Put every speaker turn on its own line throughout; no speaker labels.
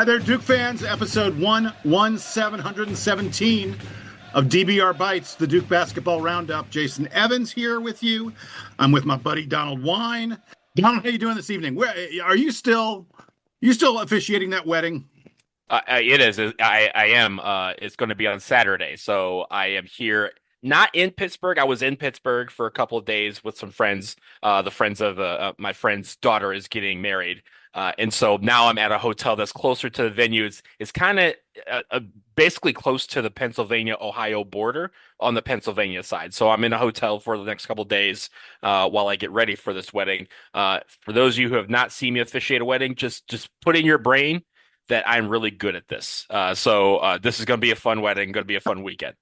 Hi there, Duke fans. Episode 717 of DBR Bites, the Duke Basketball Roundup. Jason Evans here with you. I'm with my buddy Donald Wine. Donald, how you doing this evening? Where are you still? You still officiating that wedding?
It is. I am. It's going to be on Saturday, so I am here. Not in Pittsburgh. I was in Pittsburgh for a couple of days with some friends. The friends of my friend's daughter is getting married, and so now I'm at a hotel that's closer to the venue. It's kind of basically close to the Pennsylvania-Ohio border on the Pennsylvania side. So I'm in a hotel for the next couple of days while I get ready for this wedding. For those of you who have not seen me officiate a wedding, just put in your brain that I'm really good at this. So this is going to be a fun wedding, going to be a fun weekend.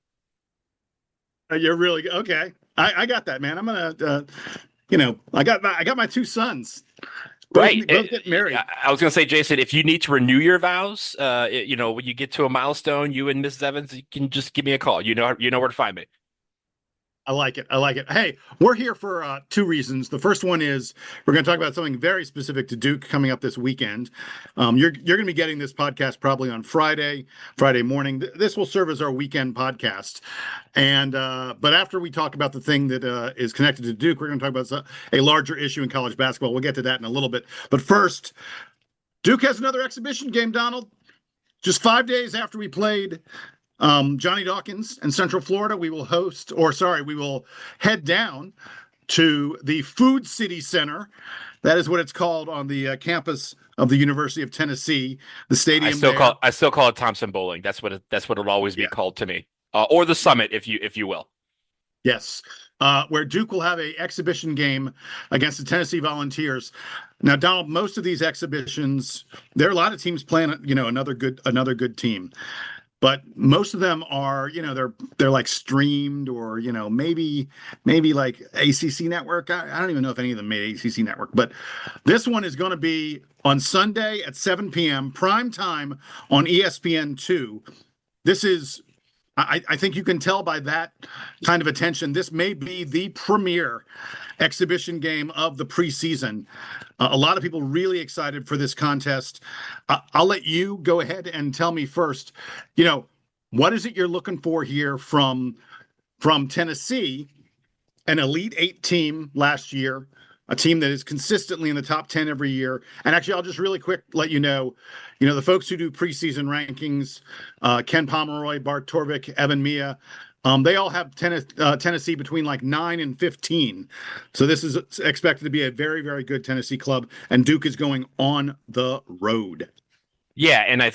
You're really okay. I got that, man. I'm gonna, I got my two sons.
Right.
Both get married.
I was going to say, Jason, if you need to renew your vows, when you get to a milestone, you and Mrs. Evans, you can just give me a call. You know where to find me.
I like it. I like it. Hey, we're here for two reasons. The first one is we're going to talk about something very specific to Duke coming up this weekend. You're going to be getting this podcast probably on Friday morning. This will serve as our weekend podcast. And but after we talk about the thing that is connected to Duke, we're going to talk about a larger issue in college basketball. We'll get to that in a little bit. But first, Duke has another exhibition game, Donald. Just 5 days after we played Johnny Dawkins in Central Florida, we will head down to the Food City Center. That is what it's called on the campus of the University of Tennessee. The stadium.
I still call it Thompson Bowling. That's what it'll always be called to me, or the Summit, if you will.
Yes, where Duke will have a exhibition game against the Tennessee Volunteers. Now, Donald, most of these exhibitions, there are a lot of teams playing, another good team. But most of them are, they're like streamed or, maybe like ACC Network. I don't even know if any of them made ACC Network. But this one is going to be on Sunday at 7 p.m. prime time on ESPN2. This is, I think you can tell by that kind of attention, this may be the premier exhibition game of the preseason. A lot of people really excited for this contest. I'll let you go ahead and tell me first, what is it you're looking for here from Tennessee, an Elite Eight team last year, a team that is consistently in the top 10 every year. And actually, I'll just really quick let you know, the folks who do preseason rankings, Ken Pomeroy, Bart Torvik, Evan Mia, they all have Tennessee between like 9 and 15. So this is expected to be a very, very good Tennessee club, and Duke is going on the road.
Yeah, and I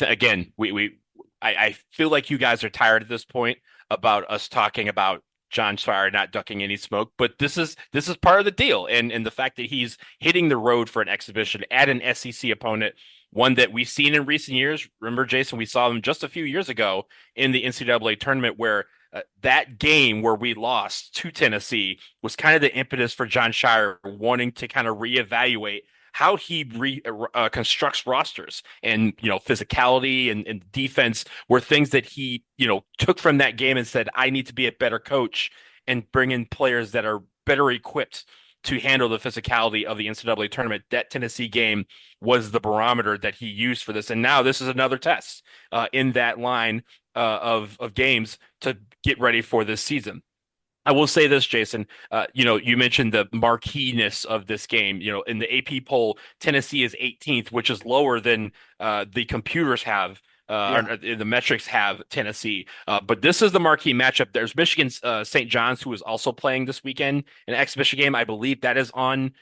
feel like you guys are tired at this point about us talking about Jon Scheyer not ducking any smoke, but this is part of the deal, and the fact that he's hitting the road for an exhibition at an SEC opponent, one that we've seen in recent years. Remember, Jason, we saw them just a few years ago in the NCAA tournament where that game where we lost to Tennessee was kind of the impetus for Jon Scheyer wanting to kind of reevaluate how he constructs rosters, and physicality and defense were things that he took from that game and said, I need to be a better coach and bring in players that are better equipped to handle the physicality of the NCAA tournament. That Tennessee game was the barometer that he used for this, and now this is another test in that line of games to get ready for this season. I will say this, Jason, you mentioned the marqueeness of this game. In the AP poll, Tennessee is 18th, which is lower than the computers have, or the metrics have Tennessee. But this is the marquee matchup. There's Michigan's St. John's, who is also playing this weekend, an exhibition game. I believe that is on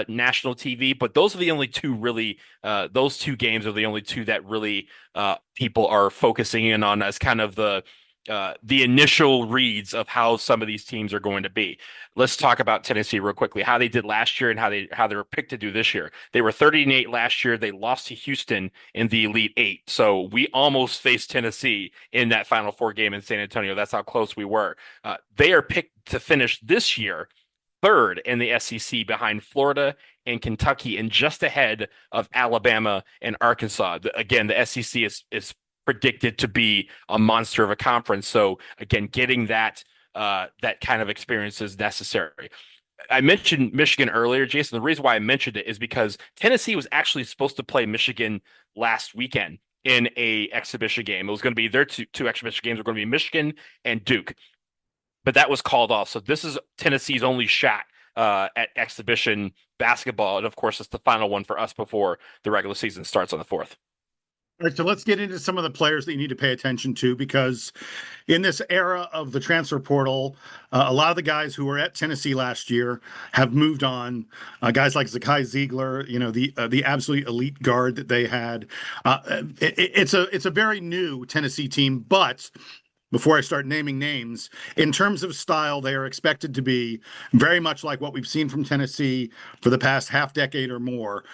national TV. But those are the only two really, those two games are the only two that really people are focusing in on as kind of the initial reads of how some of these teams are going to be. Let's talk about Tennessee real quickly, how they did last year and how they were picked to do this year. They were 30-8 last year. They lost to Houston in the Elite Eight. So we almost faced Tennessee in that Final Four game in San Antonio. That's how close we were. They are picked to finish this year third in the SEC behind Florida and Kentucky and just ahead of Alabama and Arkansas. Again, the SEC is predicted to be a monster of a conference. So again, getting that kind of experience is necessary. I mentioned Michigan earlier, Jason. The reason why I mentioned it is because Tennessee was actually supposed to play Michigan last weekend in a exhibition game. It was going to be their two exhibition games were going to be Michigan and Duke, but that was called off. So this is Tennessee's only shot at exhibition basketball, and of course, it's the final one for us before the regular season starts on the 4th.
All right, so let's get into some of the players that you need to pay attention to, because in this era of the transfer portal, a lot of the guys who were at Tennessee last year have moved on. Guys like Zakai Ziegler, the absolute elite guard that they had. It's a very new Tennessee team, but before I start naming names, in terms of style, they are expected to be very much like what we've seen from Tennessee for the past half decade or more.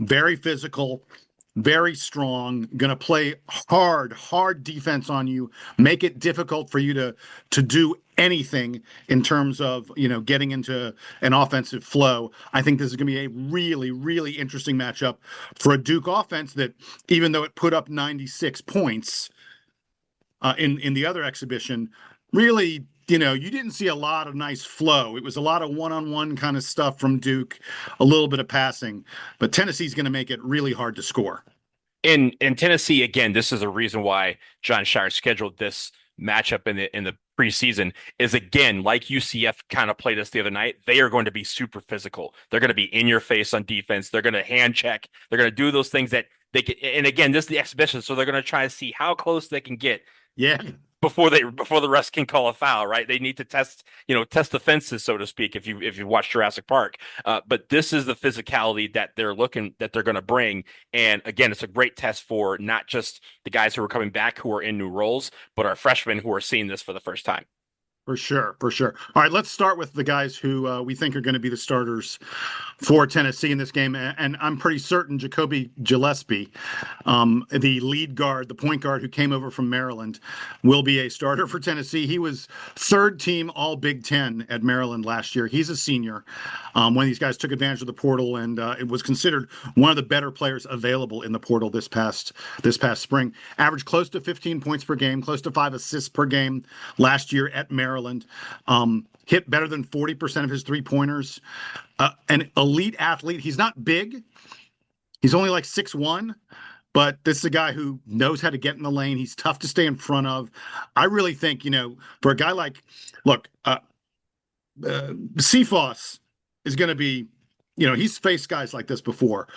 Very physical, very strong, going to play hard defense on you, make it difficult for you to do anything in terms of, getting into an offensive flow. I think this is going to be a really, really interesting matchup for a Duke offense that, even though it put up 96 points in the other exhibition, really, you didn't see a lot of nice flow. It was a lot of one-on-one kind of stuff from Duke, a little bit of passing, but Tennessee's going to make it really hard to score.
In Tennessee, again, this is a reason why John Shire scheduled this matchup in the preseason, is, again, like UCF kind of played us the other night, they are going to be super physical. They're going to be in your face on defense. They're going to hand check. They're going to do those things that they can. And again, this is the exhibition, so they're going to try to see how close they can get.
Yeah.
Before the rest can call a foul, right? They need to test the fences, so to speak, if you watch Jurassic Park. But this is the physicality that they're going to bring. And again, it's a great test for not just the guys who are coming back who are in new roles, but our freshmen who are seeing this for the first time.
For sure. All right, let's start with the guys who we think are going to be the starters for Tennessee in this game. And I'm pretty certain Jacoby Gillespie, the lead guard, the point guard who came over from Maryland, will be a starter for Tennessee. He was third team All Big Ten at Maryland last year. He's a senior. When these guys took advantage of the portal, and it was considered one of the better players available in the portal this past spring. Averaged close to 15 points per game, close to 5 assists per game last year at Maryland. Hit better than 40% of his three-pointers. An elite athlete. He's not big. He's only like 6'1", but this is a guy who knows how to get in the lane. He's tough to stay in front of. I really think, for a guy like, Cephas is going to be, he's faced guys like this before.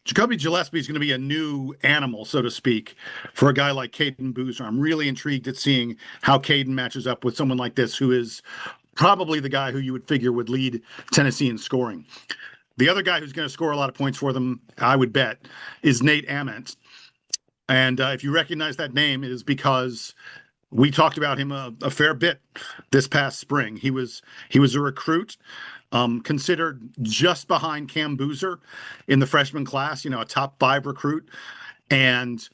Jacoby Gillespie is going to be a new animal, so to speak, for a guy like Caden Boozer. I'm really intrigued at seeing how Caden matches up with someone like this, who is probably the guy who you would figure would lead Tennessee in scoring. The other guy who's going to score a lot of points for them, I would bet, is Nate Ament. And if you recognize that name, it is because we talked about him a fair bit this past spring. He was a recruit, considered just behind Cam Boozer in the freshman class, a top 5 recruit. And,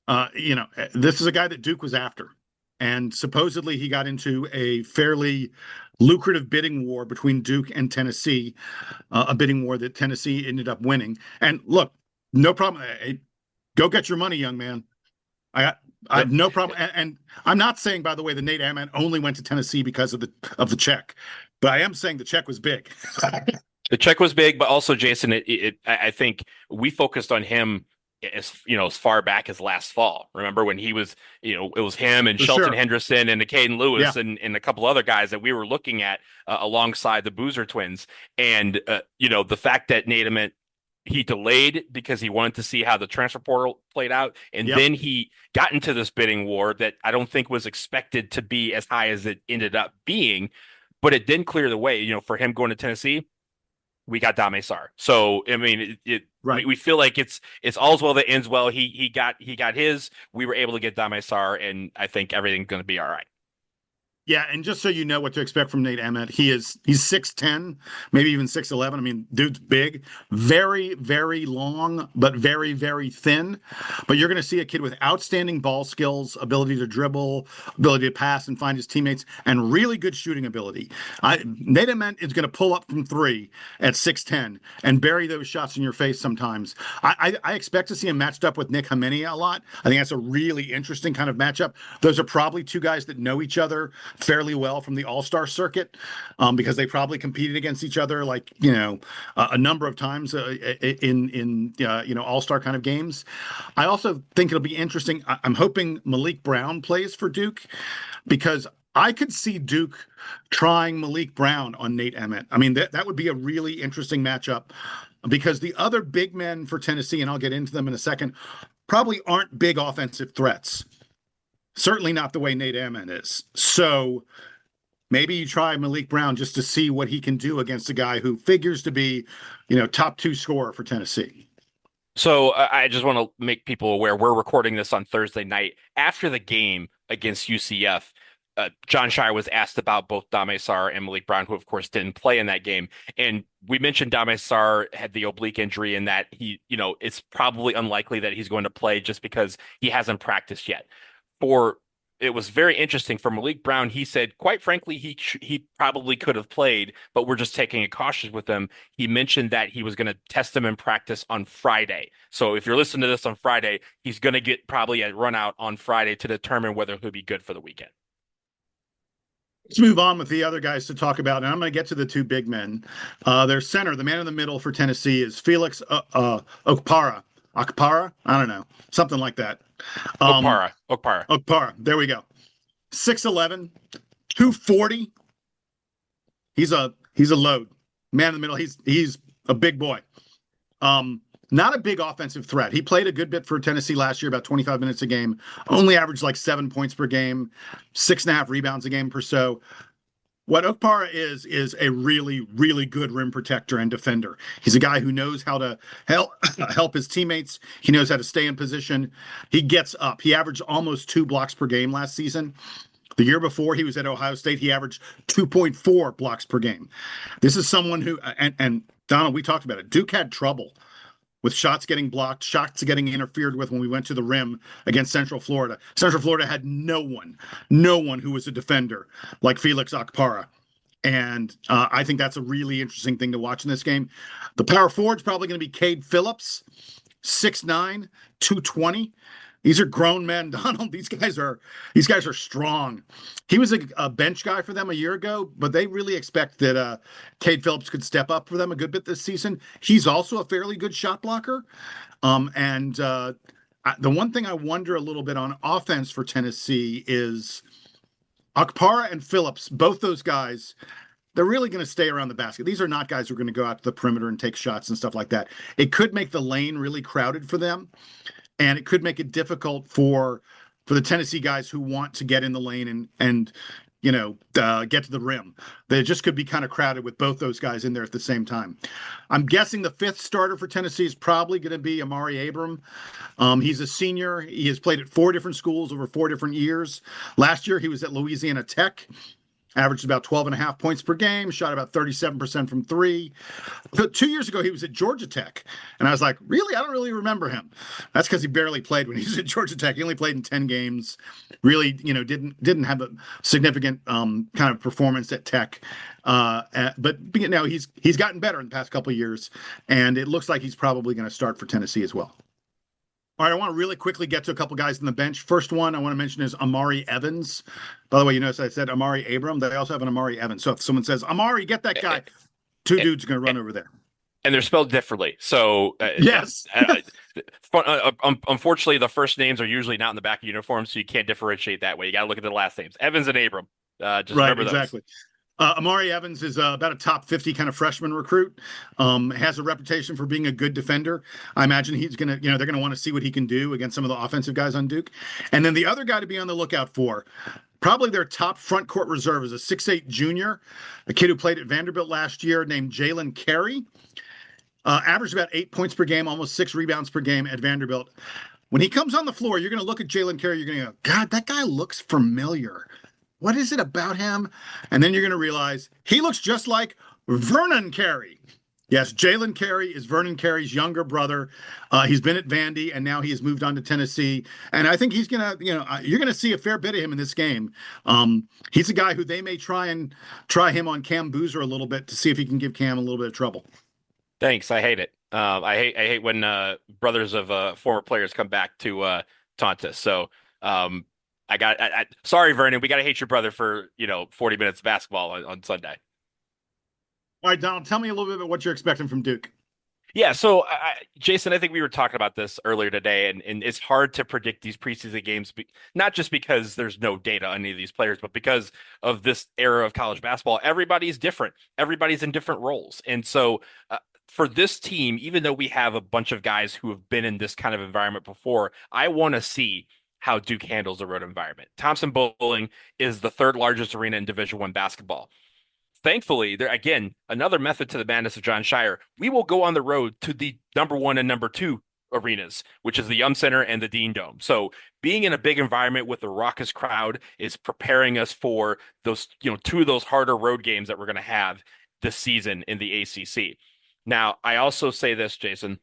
this is a guy that Duke was after. And supposedly he got into a fairly lucrative bidding war between Duke and Tennessee, a bidding war that Tennessee ended up winning. And look, no problem. Hey, go get your money, young man. I have no problem. And I'm not saying, by the way, that Nate Ament only went to Tennessee because of the check, but I am saying the check was big.
The check was big, but also, Jason, I think we focused on him as far back as last fall. Remember when he was, it was him and Shelton Henderson and Caden Lewis and a couple other guys that we were looking at alongside the Boozer twins. And, the fact that Nate Ament, he delayed because he wanted to see how the transfer portal played out. And then he got into this bidding war that I don't think was expected to be as high as it ended up being, but it didn't clear the way, for him going to Tennessee. We got Dame Sarr. So, I mean, we feel like it's all's well that ends well. He got his, we were able to get Dame Sarr, and I think everything's going to be all right.
Yeah, and just so you know what to expect from Nate Ament, he's 6'10", maybe even 6'11". I mean, dude's big, very, very long, but very, very thin. But you're going to see a kid with outstanding ball skills, ability to dribble, ability to pass and find his teammates, and really good shooting ability. Nate Ament is going to pull up from 3 at 6'10" and bury those shots in your face sometimes. I expect to see him matched up with Nick Hamenia a lot. I think that's a really interesting kind of matchup. Those are probably two guys that know each other. fairly well from the All-Star circuit, because they probably competed against each other like a number of times in All-Star kind of games. I also think it'll be interesting. I'm hoping Malik Brown plays for Duke because I could see Duke trying Malik Brown on Nate Emmett. I mean, that would be a really interesting matchup because the other big men for Tennessee, and I'll get into them in a second, probably aren't big offensive threats. Certainly not the way Nate Emmett is. So maybe you try Malik Brown just to see what he can do against a guy who figures to be, top 2 scorer for Tennessee.
So I just want to make people aware we're recording this on Thursday night after the game against UCF. John Shire was asked about both Dame Sarr and Malik Brown, who of course didn't play in that game. And we mentioned Dame Sarr had the oblique injury and that it's probably unlikely that he's going to play just because he hasn't practiced yet. It was very interesting for Malik Brown. He said, quite frankly, he probably could have played, but we're just taking it cautious with him. He mentioned that he was going to test him in practice on Friday. So if you're listening to this on Friday, he's going to get probably a run out on Friday to determine whether he'll be good for the weekend.
Let's move on with the other guys to talk about, and I'm going to get to the 2 big men. Their center, the man in the middle for Tennessee, is Felix Okpara. Okpara? I don't know. Something like that.
Okpara.
There we go. 6'11", 240. He's a load. Man in the middle. He's a big boy. Not a big offensive threat. He played a good bit for Tennessee last year, about 25 minutes a game. Only averaged like 7 points per game, 6.5 rebounds a game per so. What Okpara is a really, really good rim protector and defender. He's a guy who knows how to help his teammates. He knows how to stay in position. He gets up. He averaged almost 2 blocks per game last season. The year before he was at Ohio State, he averaged 2.4 blocks per game. This is someone who, and Donald, we talked about it. Duke had trouble with shots getting blocked, shots getting interfered with when we went to the rim against Central Florida. Central Florida had no one who was a defender like Felix Okpara. And I think that's a really interesting thing to watch in this game. The power forward's probably going to be Cade Phillips, 6'9", 220. These are grown men, Donald. These guys are strong. He was a bench guy for them a year ago, but they really expect that Cade Phillips could step up for them a good bit this season. He's also a fairly good shot blocker. The one thing I wonder a little bit on offense for Tennessee is Okpara and Phillips, both those guys, they're really going to stay around the basket. These are not guys who are going to go out to the perimeter and take shots and stuff like that. It could make the lane really crowded for them. And it could make it difficult for the Tennessee guys who want to get in the lane and get to the rim. They just could be kind of crowded with both those guys in there at the same time. I'm guessing the 5th starter for Tennessee is probably going to be Amari Abram. He's a senior. He has played at 4 different schools over 4 different years. Last year, he was at Louisiana Tech. Averaged about 12.5 points per game, shot about 37% from 3. But 2 years ago, he was at Georgia Tech. And I was like, really? I don't really remember him. That's because he barely played when he was at Georgia Tech. He only played in 10 games. Really, didn't have a significant kind of performance at Tech. But now he's gotten better in the past couple of years. And it looks like he's probably going to start for Tennessee as well. All right, I want to really quickly get to a couple guys on the bench. First one I want to mention is Amari Evans. By the way, you notice I said Amari Abram. They also have an Amari Evans. So if someone says, Amari, get that guy, 2 dudes are going to run over there.
And they're spelled differently. So
yes.
Unfortunately, the first names are usually not in the back of uniforms, so you can't differentiate that way. You got to look at the last names. Evans and Abram. Just remember those.
Exactly. Amari Evans is about a top 50 kind of freshman recruit. Has a reputation for being a good defender. I imagine he's going to, they're going to want to see what he can do against some of the offensive guys on Duke. And then the other guy to be on the lookout for, probably their top front court reserve, is a 6'8" junior, a kid who played at Vanderbilt last year named Jalen Carey. Averaged about 8 points per game, almost 6 rebounds per game at Vanderbilt. When he comes on the floor, you're going to look at Jalen Carey, you're going to go, God, that guy looks familiar. What is it about him? And then you're going to realize he looks just like Vernon Carey. Yes, Jalen Carey is Vernon Carey's younger brother. He's been at Vandy, and now he has moved on to Tennessee. And I think he's going to, you're going to see a fair bit of him in this game. He's a guy who they may try him on Cam Boozer a little bit to see if he can give Cam a little bit of trouble.
Thanks. I hate it. I hate when brothers of former players come back to taunt us. So Sorry, Vernon, we got to hate your brother for 40 minutes of basketball on Sunday.
All right, Donald, tell me a little bit about what you're expecting from Duke.
Yeah, so Jason, I think we were talking about this earlier today, and it's hard to predict these preseason games, not just because there's no data on any of these players, but because of this era of college basketball. Everybody's different. Everybody's in different roles. And so for this team, even though we have a bunch of guys who have been in this kind of environment before, I want to see how Duke handles a road environment. Thompson Bowling is the third largest arena in Division One basketball. Thankfully, there again, another method to the madness of John Shire. We will go on the road to the number one and number two arenas, which is the Yum Center and the Dean Dome. So being in a big environment with a raucous crowd is preparing us for those, two of those harder road games that we're going to have this season in the ACC. Now, I also say this, Jason,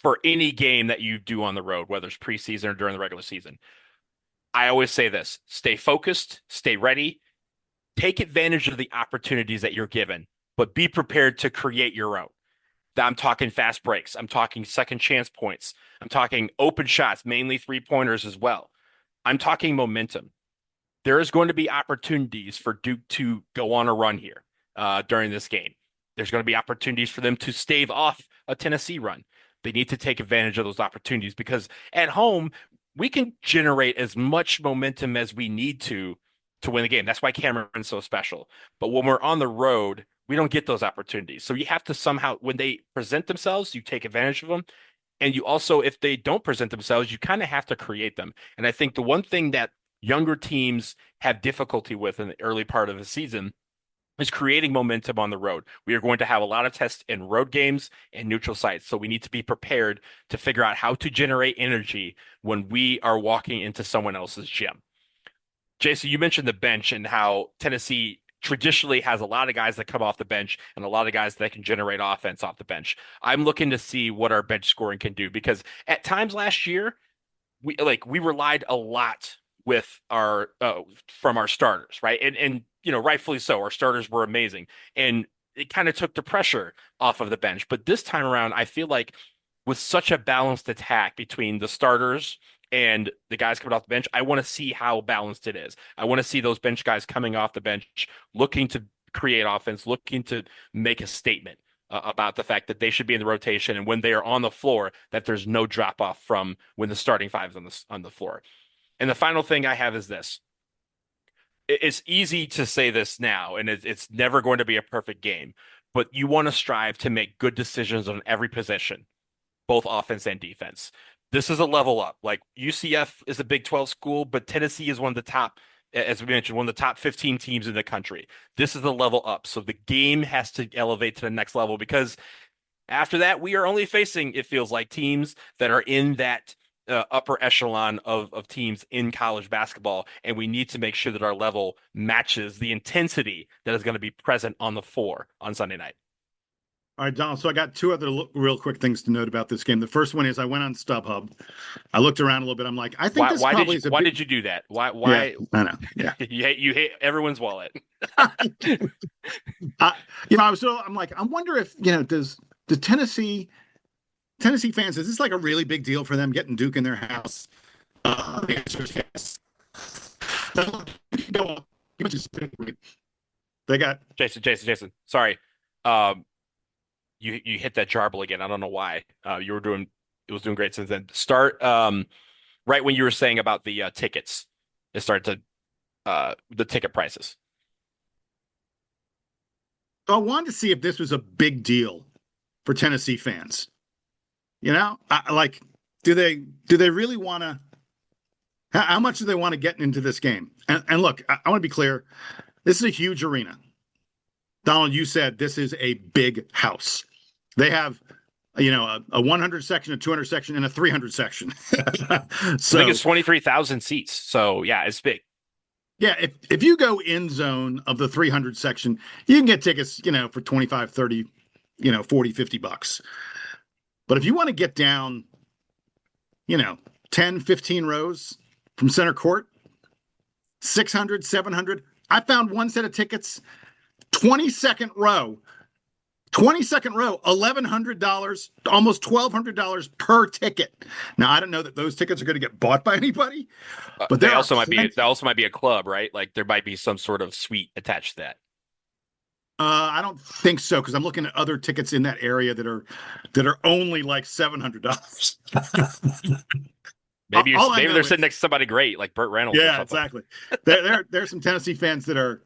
for any game that you do on the road, whether it's preseason or during the regular season, I always say this: stay focused, stay ready, take advantage of the opportunities that you're given, but be prepared to create your own. I'm talking fast breaks. I'm talking second chance points. I'm talking open shots, mainly three-pointers as well. I'm talking momentum. There is going to be opportunities for Duke to go on a run here during this game. There's going to be opportunities for them to stave off a Tennessee run. They need to take advantage of those opportunities because at home, we can generate as much momentum as we need to win the game. That's why Cameron's so special. But when we're on the road, we don't get those opportunities. So you have to somehow, when they present themselves, you take advantage of them. And you also, if they don't present themselves, you kind of have to create them. And I think the one thing that younger teams have difficulty with in the early part of the season is creating momentum on the road. We are going to have a lot of tests in road games and neutral sites. So we need to be prepared to figure out how to generate energy when we are walking into someone else's gym. Jason, you mentioned the bench and how Tennessee traditionally has a lot of guys that come off the bench and a lot of guys that can generate offense off the bench. I'm looking to see what our bench scoring can do because at times last year, we relied a lot with our from our starters, right? And rightfully so. Our starters were amazing, and it kind of took the pressure off of the bench. But this time around, I feel like with such a balanced attack between the starters and the guys coming off the bench, I want to see how balanced it is. I want to see those bench guys coming off the bench, looking to create offense, looking to make a statement about the fact that they should be in the rotation, and when they are on the floor, that there's no drop off from when the starting five is on the floor. And the final thing I have is this. It's easy to say this now, and it's never going to be a perfect game, but you want to strive to make good decisions on every position, both offense and defense. This is a level up. Like UCF is a Big 12 school, but Tennessee is one of the top, as we mentioned, one of the top 15 teams in the country. This is the level up. So the game has to elevate to the next level because after that, we are only facing, it feels like, teams that are in that upper echelon of teams in college basketball. And we need to make sure that our level matches the intensity that is going to be present on the floor on Sunday night.
All right, Donald. So I got two other real quick things to note about this game. The first one is I went on StubHub. I looked around a little bit. I'm like, I think this probably is a
why did you do that? Why? Yeah,
I know. Yeah.
you hate everyone's wallet.
I'm like, I wonder if, does the Tennessee fans, is this like a really big deal for them getting Duke in their house? The answer is yes. They got
Jason. Sorry. You hit that jarble again. I don't know why. It was doing great since then. Start right when you were saying about the tickets. It started to the ticket prices.
So I wanted to see if this was a big deal for Tennessee fans. Do they really want to? How much do they want to get into this game? And look, I want to be clear. This is a huge arena. Donald, you said this is a big house. They have, a 100 section, a 200 section, and a 300 section. So
I think it's 23,000 seats. So yeah, it's big.
Yeah, if you go in zone of the 300 section, you can get tickets, for 25, 30, 40, $50. But if you want to get down, 10, 15 rows from center court, 600, 700, I found one set of tickets, 22nd row, 22nd row, $1,100, almost $1,200 per ticket. Now, I don't know that those tickets are going to get bought by anybody, but
they also might be a club, right? Like there might be some sort of suite attached to that.
I don't think so, because I'm looking at other tickets in that area that are only like $700.
Maybe they're sitting next to somebody great, like Burt Reynolds.
Yeah, exactly. There's some Tennessee fans that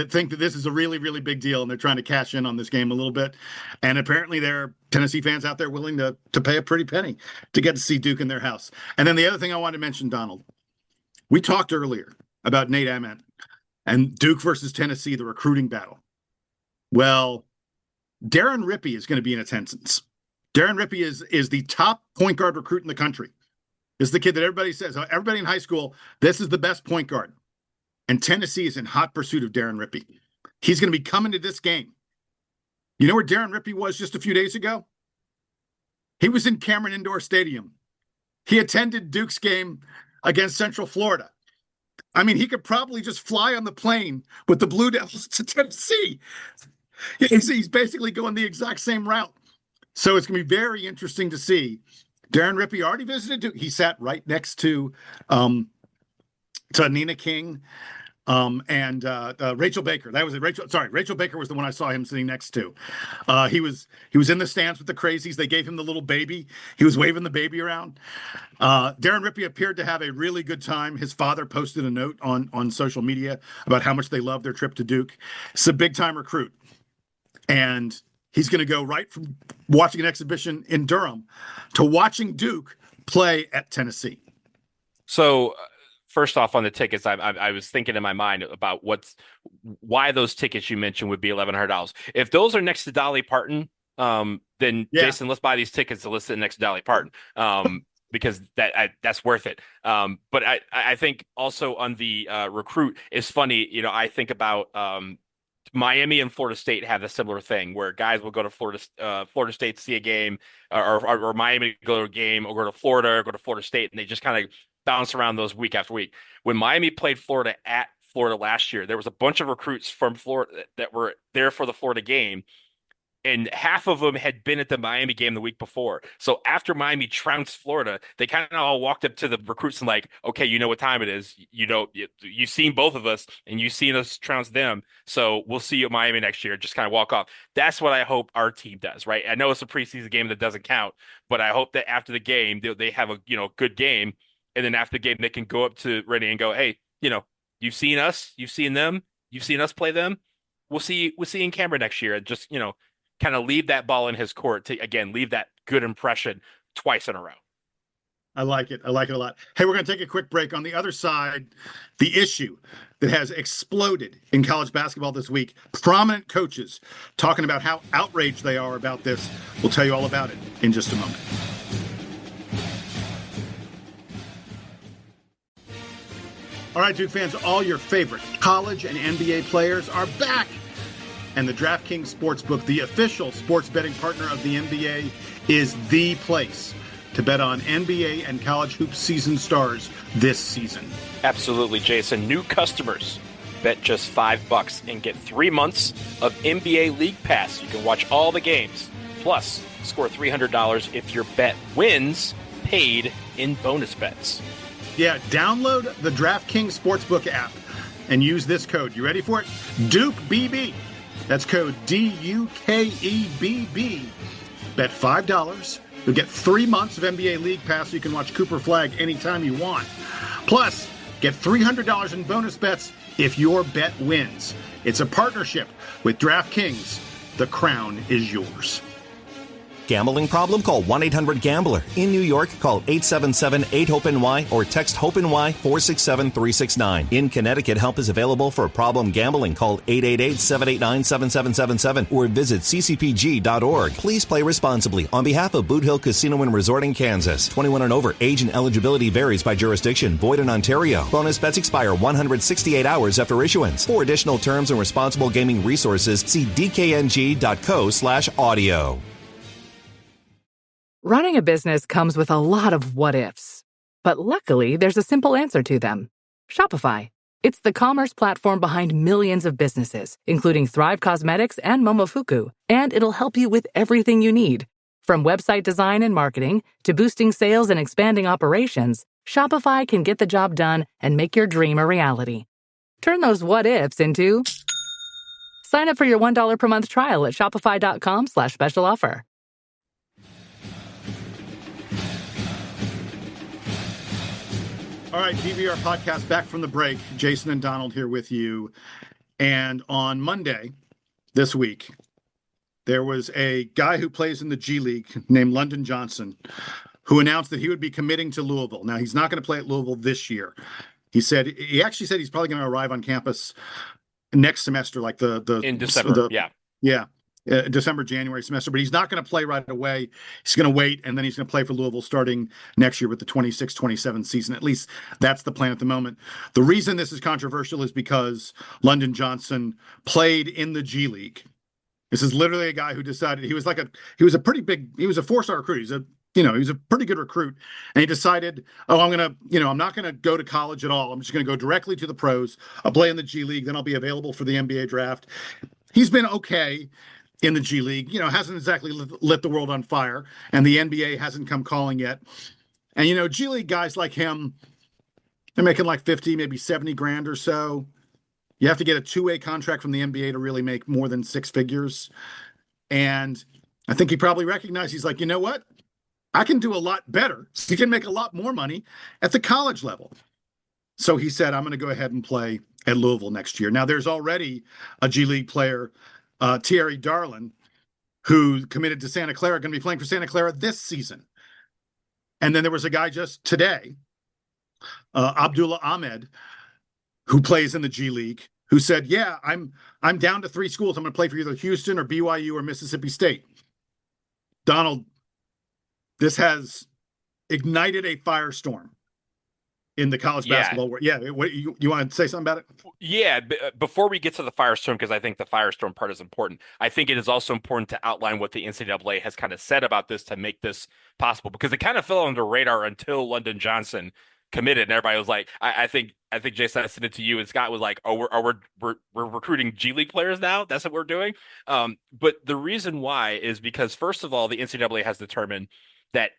think that this is a really, really big deal, and they're trying to cash in on this game a little bit. And apparently there are Tennessee fans out there willing to pay a pretty penny to get to see Duke in their house. And then the other thing I wanted to mention, Donald, we talked earlier about Nate Ament and Duke versus Tennessee, the recruiting battle. Well, Darren Rippey is going to be in attendance. Darren Rippey is the top point guard recruit in the country. This is the kid that everybody says, everybody in high school, this is the best point guard. And Tennessee is in hot pursuit of Darren Rippey. He's going to be coming to this game. You know where Darren Rippey was just a few days ago? He was in Cameron Indoor Stadium. He attended Duke's game against Central Florida. I mean, he could probably just fly on the plane with the Blue Devils to Tennessee. He's basically going the exact same route. So it's going to be very interesting to see. Darren Rippey already visited Duke. He sat right next to Nina King and Rachel Baker. That was it. Rachel Baker was the one I saw him sitting next to. He was in the stands with the crazies. They gave him the little baby. He was waving the baby around. Darren Rippey appeared to have a really good time. His father posted a note on social media about how much they love their trip to Duke. It's a big time recruit. And he's going to go right from watching an exhibition in Durham to watching Duke play at Tennessee.
So first off, on the tickets, I was thinking in my mind about why those tickets you mentioned would be $1,100. If those are next to Dolly Parton, then Jason, let's buy these tickets to list it next to Dolly Parton, because that's worth it. But I think also on the recruit, it's funny. You know, I think about Miami and Florida State have a similar thing where guys will go to Florida State to see a game, or Miami go to a game, or go to Florida, or go to Florida State, and they just kind of bounce around those week after week. When Miami played Florida at Florida last year, there was a bunch of recruits from Florida that were there for the Florida game, and half of them had been at the Miami game the week before. So after Miami trounced Florida, they kind of all walked up to the recruits and like, okay, you know what time it is. You know, you've seen both of us and you've seen us trounce them. So we'll see you at Miami next year. Just kind of walk off. That's what I hope our team does, right? I know it's a preseason game that doesn't count, but I hope that after the game, they have a good game. And then after the game, they can go up to Rennie and go, hey, you've seen us, you've seen them, you've seen us play them. We'll see you in Canberra next year. And just, kind of leave that ball in his court to, again, leave that good impression twice in a row.
I like it. I like it a lot. Hey, we're going to take a quick break. On the other side, the issue that has exploded in college basketball this week, prominent coaches talking about how outraged they are about this. We'll tell you all about it in just a moment. All right, Duke fans, all your favorite college and NBA players are back. And the DraftKings Sportsbook, the official sports betting partner of the NBA, is the place to bet on NBA and college hoop season stars this season.
Absolutely, Jason. New customers bet just $5 and get 3 months of NBA League Pass. You can watch all the games. Plus, score $300 if your bet wins, paid in bonus bets.
Yeah, download the DraftKings Sportsbook app and use this code. You ready for it? DukeBB. That's code DUKEBB. Bet $5. You'll get 3 months of NBA League Pass so you can watch Cooper Flag anytime you want. Plus, get $300 in bonus bets if your bet wins. It's a partnership with DraftKings. The crown is yours.
Gambling problem? Call 1-800-GAMBLER. In New York, call 877-8-HOPE-NY or text HOPE-NY 467-369. In Connecticut, help is available for problem gambling. Call 888-789-7777 or visit ccpg.org. Please play responsibly. On behalf of Boot Hill Casino and Resort in Kansas, 21 and over. Age and eligibility varies by jurisdiction. Void in Ontario. Bonus bets expire 168 hours after issuance. For additional terms and responsible gaming resources, see dkng.co/audio.
Running a business comes with a lot of what-ifs. But luckily, there's a simple answer to them. Shopify. It's the commerce platform behind millions of businesses, including Thrive Cosmetics and Momofuku, and it'll help you with everything you need. From website design and marketing to boosting sales and expanding operations, Shopify can get the job done and make your dream a reality. Turn those what-ifs into... Sign up for your $1 per month trial at shopify.com/special offer.
All right, DBR podcast back from the break. Jason and Donald here with you. And on Monday this week, there was a guy who plays in the G League named London Johnson who announced that he would be committing to Louisville. Now, he's not going to play at Louisville this year. He actually said he's probably going to arrive on campus next semester, like
in December.
December, January semester, but he's not going to play right away. He's going to wait, and then he's going to play for Louisville starting next year with the 26-27 season. At least that's the plan at the moment. The reason this is controversial is because London Johnson played in the G League. This is literally a guy who decided he was a four-star recruit. He was a pretty good recruit. And he decided, I'm not going to go to college at all. I'm just going to go directly to the pros. I'll play in the G League. Then I'll be available for the NBA draft. He's been okay in the G League, hasn't exactly lit the world on fire, and the NBA hasn't come calling yet. And, G League guys like him, they're making like 50, maybe 70 grand or so. You have to get a two-way contract from the NBA to really make more than six figures. And I think he probably recognized, he's like, you know what? I can do a lot better. He can make a lot more money at the college level. So he said, I'm going to go ahead and play at Louisville next year. Now, there's already a G League player, Thierry Darlin, who committed to Santa Clara, going to be playing for Santa Clara this season. And then there was a guy just today, Abdullah Ahmed, who plays in the G League, who said, yeah, I'm down to three schools. I'm going to play for either Houston or BYU or Mississippi State. Donald, this has ignited a firestorm in the college basketball world. Yeah. What, you want to say something about it?
Yeah. Before we get to the firestorm, because I think the firestorm part is important, I think it is also important to outline what the NCAA has kind of said about this to make this possible, because it kind of fell under the radar until London Johnson committed, and everybody was like, I think Jason, I sent it to you, and Scott was like, we're recruiting G League players now. That's what we're doing. But the reason why is because, first of all, the NCAA has determined that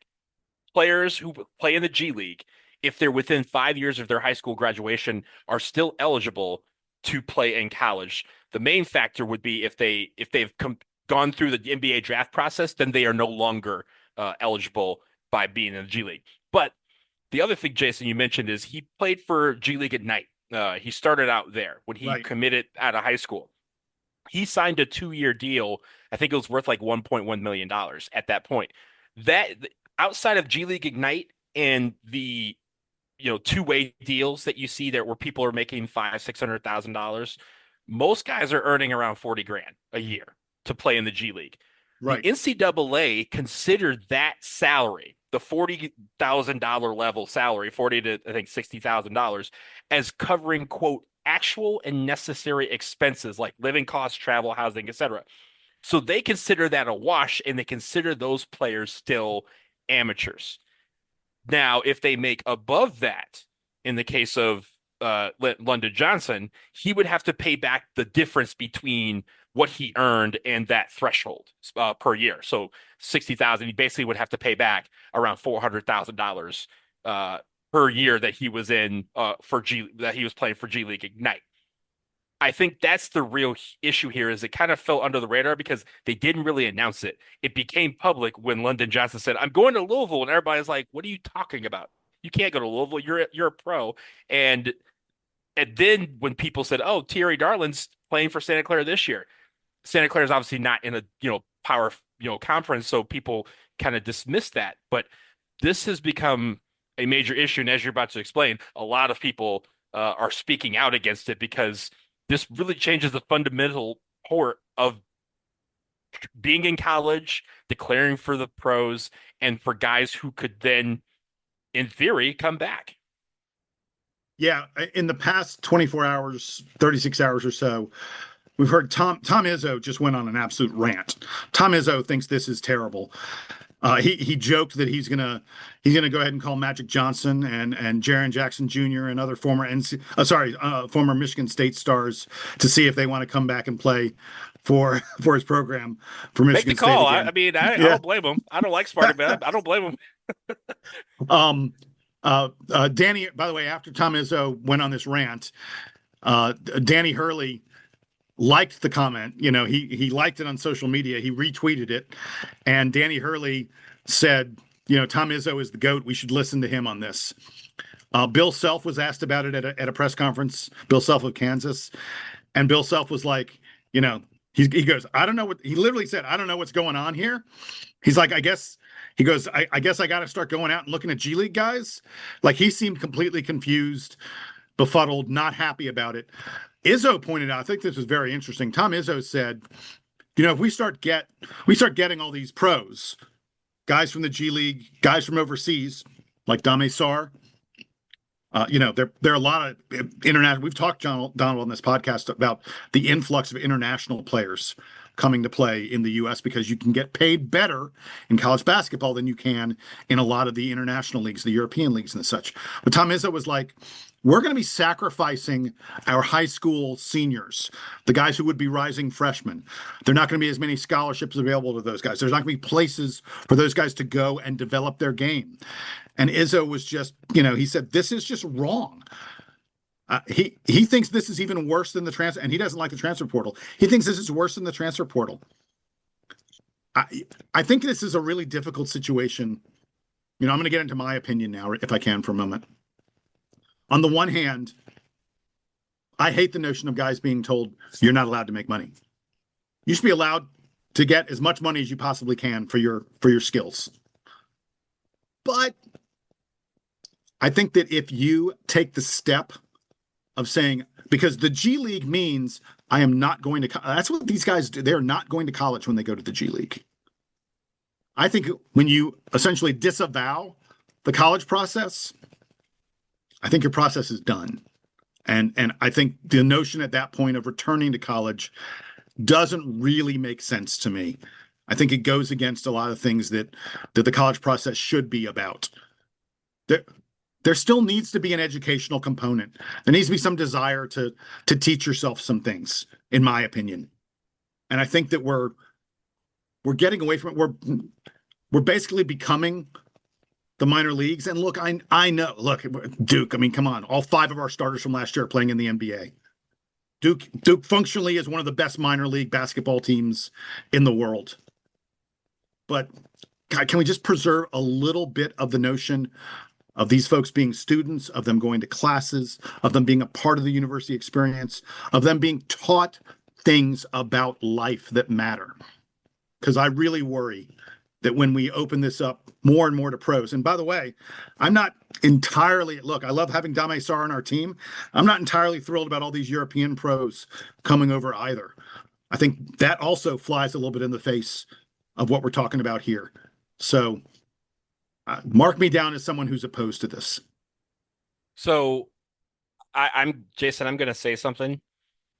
players who play in the G League, if they're within 5 years of their high school graduation, are still eligible to play in college. The main factor would be if they've gone through the NBA draft process, then they are no longer eligible by being in the G League. But the other thing, Jason, you mentioned is he played for G League Ignite. He started out there when he committed out of high school. He signed a 2-year deal. I think it was worth like $1.1 million at that point. That outside of G League Ignite and the two-way deals that you see there where people are making $500,000-$600,000, most guys are earning around 40 grand a year to play in the G League. Right. The NCAA considered that salary, the $40,000 level salary, $40 to I think $60,000, as covering, quote, actual and necessary expenses like living costs, travel, housing, etc. So they consider that a wash, and they consider those players still amateurs. Now, if they make above that, in the case of London Johnson, he would have to pay back the difference between what he earned and that threshold per year. So $60,000, he basically would have to pay back around $400,000 per year that he was in that he was playing for G League Ignite. I think that's the real issue here, is it kind of fell under the radar because they didn't really announce it. It became public when London Johnson said, I'm going to Louisville, and everybody's like, what are you talking about? You can't go to Louisville. You're a pro. And then when people said, oh, Thierry Darlin's playing for Santa Clara this year. Santa Clara is obviously not in a power conference, so people kind of dismissed that. But this has become a major issue, and as you're about to explain, a lot of people are speaking out against it because this really changes the fundamental part of being in college, declaring for the pros, and for guys who could then, in theory, come back.
Yeah, in the past 24 hours, 36 hours or so, we've heard Tom Izzo just went on an absolute rant. Tom Izzo thinks this is terrible. He joked that he's gonna go ahead and call Magic Johnson and Jaren Jackson Jr. and other former former Michigan State stars to see if they want to come back and play for his program for Michigan
Make the call.
State again.
I mean, I
Yeah.
don't blame him. I don't like Sparty, man. I don't blame him.
Danny, by the way, after Tom Izzo went on this rant, Danny Hurley liked the comment. You know, he liked it on social media. He retweeted it, and Danny Hurley said, you know, Tom Izzo is the GOAT. We should listen to him on this. Bill Self was asked about it at a press conference. Bill Self of Kansas, and Bill Self was like, you know, he goes, I don't know what he literally said. I don't know what's going on here. He's like, I guess he goes, I guess I got to start going out and looking at G League guys. Like he seemed completely confused, befuddled, not happy about it. Izzo pointed out, I think this was very interesting. Tom Izzo said, you know, if we start getting all these pros, guys from the G League, guys from overseas, like Dame Sarr, you know, there are a lot of international. We've talked, Donald, on this podcast about the influx of international players coming to play in the U.S. because you can get paid better in college basketball than you can in a lot of the international leagues, the European leagues and such. But Tom Izzo was like, we're going to be sacrificing our high school seniors, the guys who would be rising freshmen. There are not going to be as many scholarships available to those guys. There's not going to be places for those guys to go and develop their game. And Izzo was just, you know, he said, this is just wrong. He thinks this is even worse than the transfer, and he doesn't like the transfer portal. He thinks this is worse than the transfer portal. I think this is a really difficult situation. You know, I'm going to get into my opinion now, if I can, for a moment. On the one hand, I hate the notion of guys being told you're not allowed to make money. You should be allowed to get as much money as you possibly can for your skills. But I think that if you take the step of saying, because the G League means I am not going to, that's what these guys do. They're not going to college when they go to the G League. I think when you essentially disavow the college process, I think your process is done. And I think the notion at that point of returning to college doesn't really make sense to me. I think it goes against a lot of things that the college process should be about. There still needs to be an educational component. There needs to be some desire to teach yourself some things, in my opinion. And I think that we're getting away from it. We're basically becoming the minor leagues. And look, I know, look, Duke, I mean, come on. All 5 of our starters from last year are playing in the NBA. Duke functionally is one of the best minor league basketball teams in the world. But God, can we just preserve a little bit of the notion of these folks being students, of them going to classes, of them being a part of the university experience, of them being taught things about life that matter? Because I really worry that when we open this up more and more to pros, and by the way, I'm not entirely, look, I love having Dame Sarr on our team. I'm not entirely thrilled about all these European pros coming over either. I think that also flies a little bit in the face of what we're talking about here. So mark me down as someone who's opposed to this.
So I'm Jason, I'm going to say something,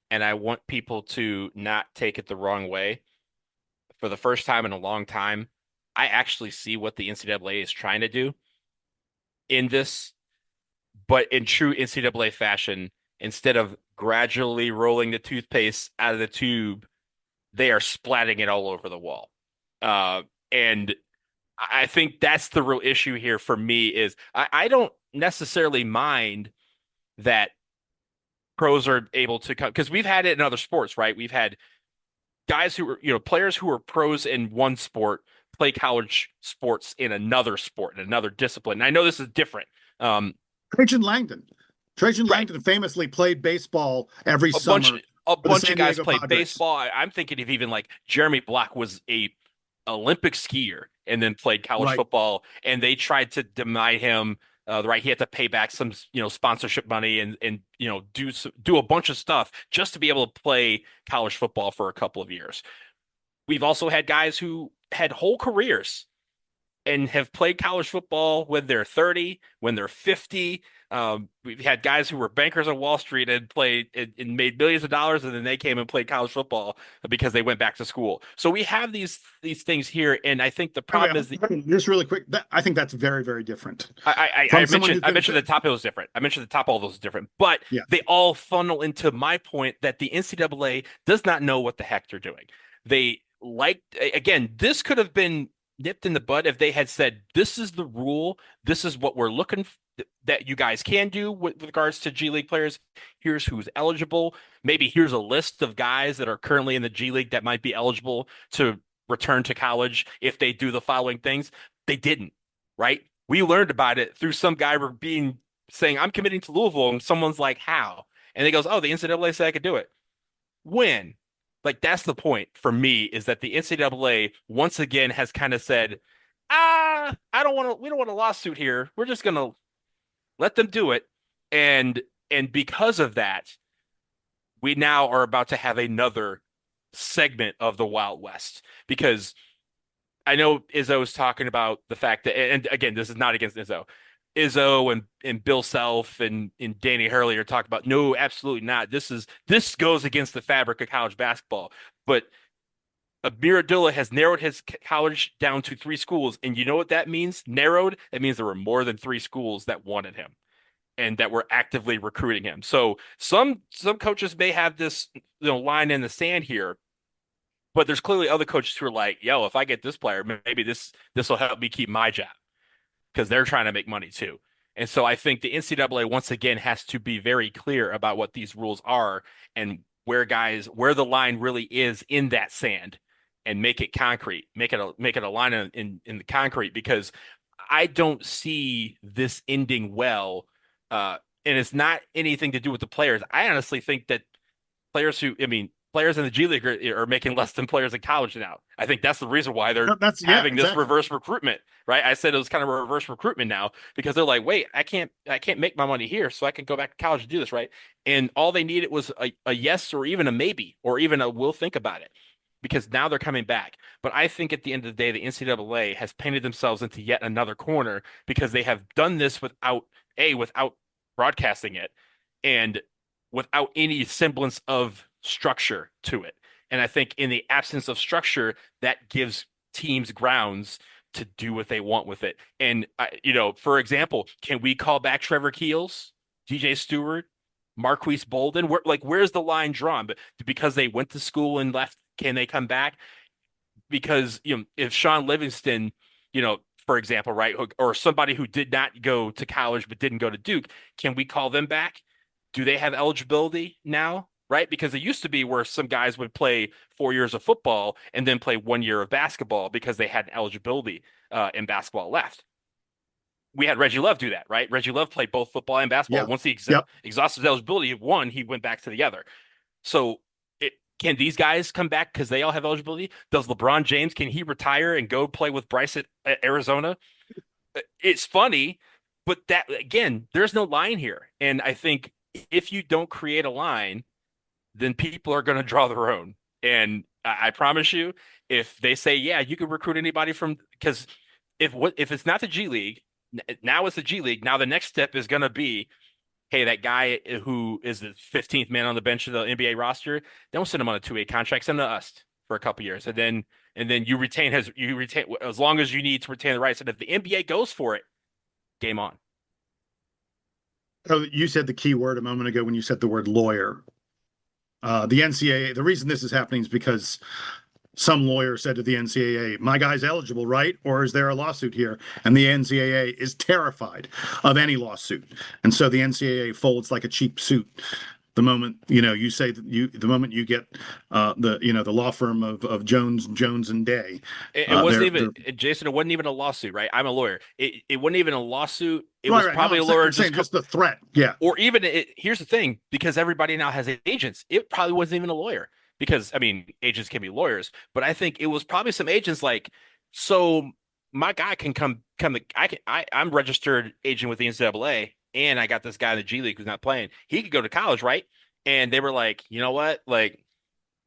and I want people to not take it the wrong way. For the first time in a long time, I actually see what the NCAA is trying to do in this, but in true NCAA fashion, instead of gradually rolling the toothpaste out of the tube, they are splatting it all over the wall. And I think that's the real issue here for me is I don't necessarily mind that pros are able to come, because we've had it in other sports, right? We've had guys who are, you know, players who are pros in one sport play college sports in another sport, in another discipline. And I know this is different.
Trajan Langdon famously played baseball every summer.
A bunch of guys played baseball. I'm thinking of even like Jeremy Block was a Olympic skier and then played college football, and they tried to deny him the right. He had to pay back some, you know, sponsorship money and you know, do a bunch of stuff just to be able to play college football for a couple of years. We've also had guys who had whole careers and have played college football when they're 30, when they're 50. We've had guys who were bankers on Wall Street and played and made millions of dollars, and then they came and played college football because they went back to school. So we have these things here, and I think the problem is
just really quick. I think that's very, very different.
I mentioned the top, it was different. I mentioned the top, all those is different, but
yeah,
they all funnel into my point that the NCAA does not know what the heck they're doing. Again, this could have been nipped in the bud if they had said, this is the rule, this is what we're looking that you guys can do with regards to G League players. Here's who's eligible. Maybe here's a list of guys that are currently in the G League that might be eligible to return to college if they do the following things. They didn't, right? We learned about it through some guy saying, I'm committing to Louisville, and someone's like, how? And he goes, oh, the NCAA said I could do it. When? Like, that's the point for me, is that the NCAA once again has kind of said, we don't want a lawsuit here. We're just going to let them do it. And because of that, we now are about to have another segment of the Wild West, because I know Izzo's talking about the fact that, and again, this is not against Izzo and Bill Self and Danny Hurley are talking about, no, absolutely not. This goes against the fabric of college basketball. But Miradilla has narrowed his college down to 3 schools. And you know what that means? Narrowed. That means there were more than 3 schools that wanted him and that were actively recruiting him. So some coaches may have this, line in the sand here, but there's clearly other coaches who are like, yo, if I get this player, maybe this will help me keep my job, because they're trying to make money too. And so I think the NCAA once again has to be very clear about what these rules are and where the line really is in that sand, and make it concrete, make it a line in the concrete, because I don't see this ending well. And it's not anything to do with the players. I honestly think that players in the G League are making less than players in college now. I think that's the reason why they're having this reverse recruitment, right? I said it was kind of a reverse recruitment now, because they're like, wait, I can't make my money here, so I can go back to college and do this, right? And all they needed was a yes, or even a maybe, or even a we'll think about it, because now they're coming back. But I think at the end of the day, the NCAA has painted themselves into yet another corner, because they have done this without broadcasting it, and without any semblance of structure to it. And I think in the absence of structure, that gives teams grounds to do what they want with it. And, for example, can we call back Trevor Keels, DJ Stewart, Marquise Bolden? Where's the line drawn? But because they went to school and left, can they come back? Because, if Sean Livingston, for example, right, or somebody who did not go to college but didn't go to Duke, can we call them back? Do they have eligibility now? Right? Because it used to be where some guys would play 4 years of football and then play 1 year of basketball because they had eligibility in basketball left. We had Reggie Love do that, right? Reggie Love played both football and basketball. Yeah. Once he exhausted his eligibility, he went back to the other. So can these guys come back because they all have eligibility? Does LeBron James, can he retire and go play with Bryce at Arizona? It's funny, but that, again, there's no line here. And I think if you don't create a line, then people are going to draw their own. And I promise you, if they say, yeah, you can recruit anybody because if it's not the G League, now it's the G League. Now the next step is going to be, hey, that guy who is the 15th man on the bench of the NBA roster, don't send him on a 2-way contract, send him to us for a couple years. And then you retain as long as you need to retain the rights. And if the NBA goes for it, game on.
So you said the key word a moment ago when you said the word lawyer. The NCAA, the reason this is happening is because some lawyer said to the NCAA, my guy's eligible, right? Or is there a lawsuit here? And the NCAA is terrified of any lawsuit. And so the NCAA folds like a cheap suit. The moment, you say that the moment you get the law firm of Jones and Day.
It wasn't even, Jason, it wasn't even a lawsuit, right? I'm a lawyer. It wasn't even a lawsuit. It was probably a lawyer
just the threat. Yeah.
Or even here's the thing, because everybody now has agents, it probably wasn't even a lawyer, because agents can be lawyers, but I think it was probably some agents like, so my guy can come. I'm registered agent with the NCAA. And I got this guy in the G League who's not playing. He could go to college, right? And they were like, you know what?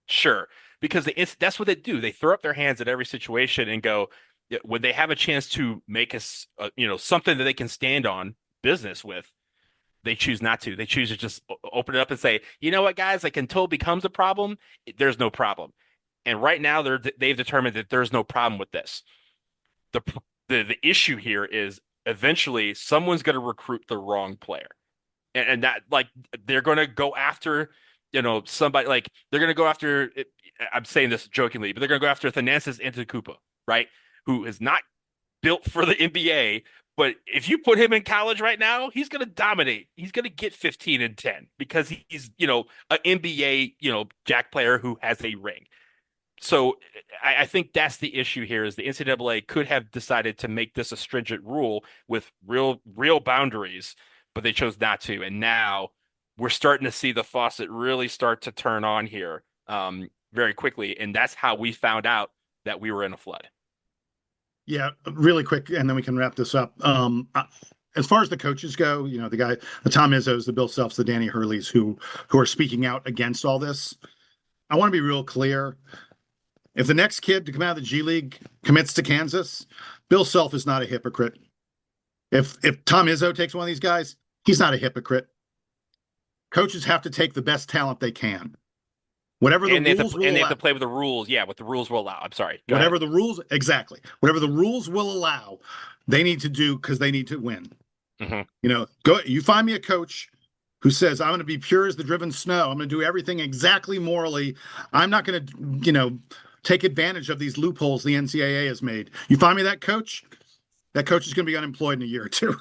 Sure. Because that's what they do. They throw up their hands at every situation and go, when they have a chance to make us, something that they can stand on business with, they choose not to. They choose to just open it up and say, you know what, guys, like until it becomes a problem, there's no problem. And right now they've determined that there's no problem with this. The issue here is eventually someone's going to recruit the wrong player. And that, like, they're going to go after, somebody, like they're going to go after, I'm saying this jokingly, but they're going to go after Thanasis Antetokounmpo, right? Who is not built for the NBA, but if you put him in college right now, he's going to dominate. He's going to get 15 and 10 because he's, an NBA, jack player who has a ring. So I think that's the issue here is the NCAA could have decided to make this a stringent rule with real boundaries, but they chose not to. And now we're starting to see the faucet really start to turn on here very quickly. And that's how we found out that we were in a flood.
Yeah, really quick, and then we can wrap this up. As far as the coaches go, the Tom Izzo's, the Bill Selfs, the Danny Hurleys who are speaking out against all this. I want to be real clear. If the next kid to come out of the G League commits to Kansas, Bill Self is not a hypocrite. If Tom Izzo takes one of these guys, he's not a hypocrite. Coaches have to take the best talent they can. Whatever the rules will allow. And they have
to play with the rules. Yeah, what the rules will allow. I'm sorry.
Whatever the rules, exactly. Whatever the rules will allow, they need to do because they need to win.
Mm-hmm.
You find me a coach who says, I'm going to be pure as the driven snow. I'm going to do everything exactly morally. I'm not going to, take advantage of these loopholes the NCAA has made. You find me that coach is going to be unemployed in a year or two.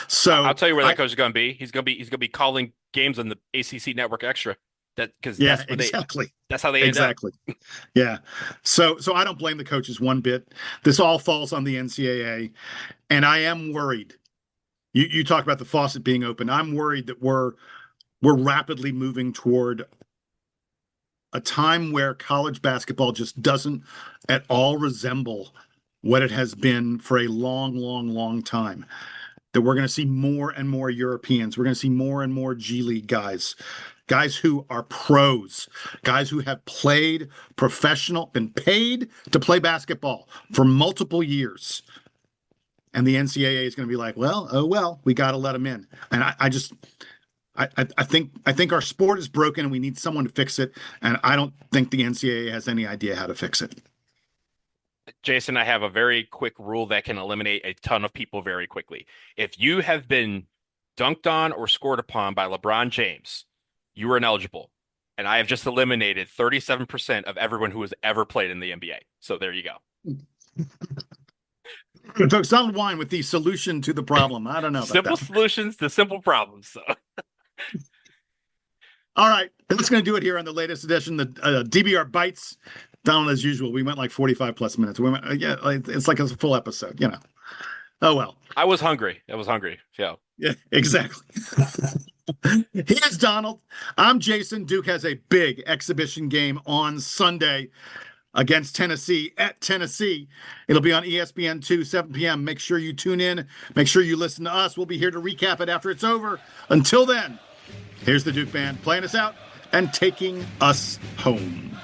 So
I'll tell you where that coach is going to be. He's going to be calling games on the ACC Network Extra.
Exactly.
That's how they end up.
Yeah. So I don't blame the coaches one bit. This all falls on the NCAA, and I am worried. You talk about the faucet being open. I'm worried that we're rapidly moving toward a time where college basketball just doesn't at all resemble what it has been for a long, long, long time. That we're going to see more and more Europeans. We're going to see more and more G League guys who are pros, guys who have played been paid to play basketball for multiple years. And the NCAA is going to be like, we got to let them in. And I think our sport is broken and we need someone to fix it. And I don't think the NCAA has any idea how to fix it.
Jason, I have a very quick rule that can eliminate a ton of people very quickly. If you have been dunked on or scored upon by LeBron James, you are ineligible. And I have just eliminated 37% of everyone who has ever played in the NBA. So there you go.
Folks, Donald Wine with the solution to the problem. I don't know.
Simple solutions to simple problems. So.
All right. That's going to do it here on the latest edition, the DBR Bites. Donald, as usual, we went like 45 plus minutes. We went, it's like a full episode, Oh, well.
I was hungry. Yeah,
exactly. He is Donald. I'm Jason. Duke has a big exhibition game on Sunday against Tennessee at Tennessee. It'll be on ESPN2, 7 p.m. Make sure you tune in. Make sure you listen to us. We'll be here to recap it after it's over. Until then, here's the Duke Band playing us out and taking us home.